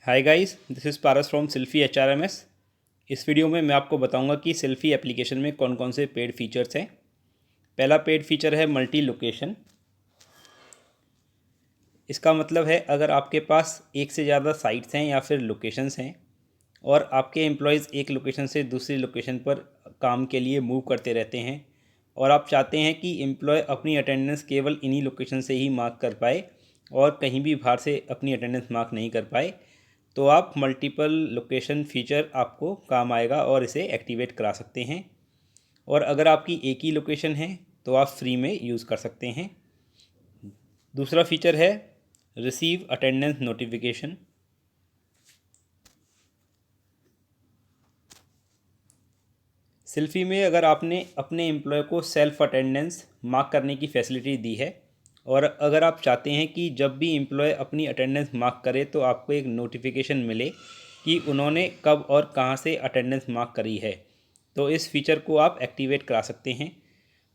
Hi guys, this is Paras from selfie HRMS। इस video में मैं आपको बताऊंगा कि सिल्फी एप्लीकेशन में कौन कौन से पेड फीचर्स हैं। पहला पेड फीचर है मल्टी लोकेशन। इसका मतलब है अगर आपके पास एक से ज़्यादा साइट्स हैं या फिर लोकेशंस हैं और आपके एम्प्लॉयज़ एक लोकेशन से दूसरी लोकेशन पर काम के लिए मूव करते रहते हैं और आप चाहते हैं कि एम्प्लॉय अपनी अटेंडेंस केवल इन्हीं लोकेशन से ही मार्क कर पाए और कहीं भी बाहर से अपनी अटेंडेंस मार्क नहीं कर पाए, तो आप मल्टीपल लोकेशन फीचर आपको काम आएगा और इसे एक्टिवेट करा सकते हैं। और अगर आपकी एक ही लोकेशन है तो आप फ्री में यूज़ कर सकते हैं। दूसरा फीचर है रिसीव अटेंडेंस नोटिफिकेशन। सिल्फी में अगर आपने अपने एम्प्लॉय को सेल्फ अटेंडेंस मार्क करने की फैसिलिटी दी है और अगर आप चाहते हैं कि जब भी एम्प्लॉय अपनी अटेंडेंस मार्क करे तो आपको एक नोटिफिकेशन मिले कि उन्होंने कब और कहां से अटेंडेंस मार्क करी है, तो इस फीचर को आप एक्टिवेट करा सकते हैं।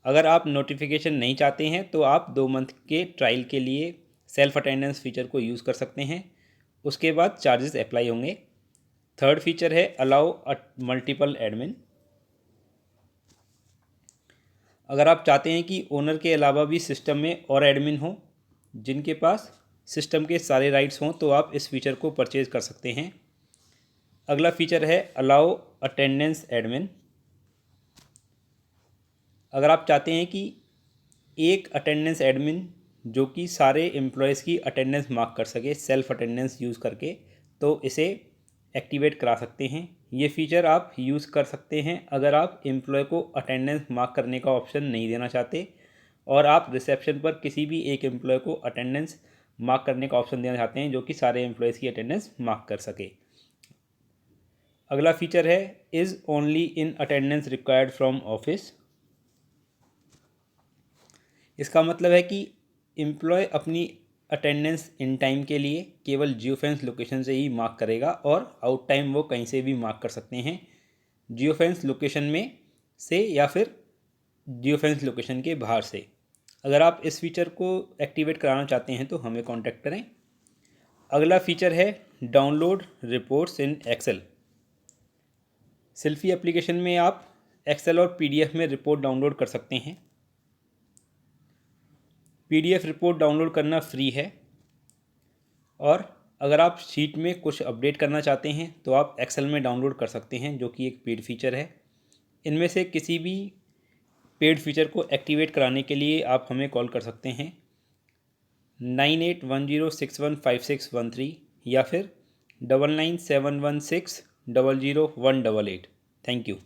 अगर आप नोटिफिकेशन नहीं चाहते हैं तो आप 2 मंथ के ट्रायल के लिए सेल्फ अटेंडेंस फीचर को यूज़ कर सकते हैं। उसके बाद चार्जेस अप्लाई होंगे। थर्ड फीचर है अलाउ मल्टीपल एडमिन। अगर आप चाहते हैं कि ओनर के अलावा भी सिस्टम में और एडमिन हो जिनके पास सिस्टम के सारे राइट्स हों, तो आप इस फीचर को परचेज कर सकते हैं। अगला फीचर है अलाउ अटेंडेंस एडमिन। अगर आप चाहते हैं कि एक अटेंडेंस एडमिन जो कि सारे एम्प्लॉयज़ की अटेंडेंस मार्क कर सके सेल्फ अटेंडेंस यूज़ करके, तो इसे एक्टिवेट करा सकते हैं। ये फीचर आप यूज़ कर सकते हैं अगर आप एम्प्लॉय को अटेंडेंस मार्क करने का ऑप्शन नहीं देना चाहते और आप रिसेप्शन पर किसी भी एक एम्प्लॉय को अटेंडेंस मार्क करने का ऑप्शन देना चाहते हैं जो कि सारे एम्प्लॉयज़ की अटेंडेंस मार्क कर सके। अगला फीचर है is only in attendance required from office. इसका मतलब है कि एम्प्लॉय अपनी अटेंडेंस इन टाइम के लिए केवल जियोफेंस लोकेशन से ही मार्क करेगा और आउट टाइम वो कहीं से भी मार्क कर सकते हैं, जियोफेंस लोकेशन में से या फिर जियोफेंस लोकेशन के बाहर से। अगर आप इस फीचर को एक्टिवेट कराना चाहते हैं तो हमें कांटेक्ट करें। अगला फीचर है डाउनलोड रिपोर्ट्स इन एक्सेल। सिल्फी एप्लीकेशन में आप एक्सेल और PDF में रिपोर्ट डाउनलोड कर सकते हैं। PDF रिपोर्ट डाउनलोड करना फ्री है और अगर आप शीट में कुछ अपडेट करना चाहते हैं तो आप एक्सेल में डाउनलोड कर सकते हैं, जो कि एक पेड फीचर है। इनमें से किसी भी पेड फीचर को एक्टिवेट कराने के लिए आप हमें कॉल कर सकते हैं 9810615613 या फिर 9971600188। Thank you.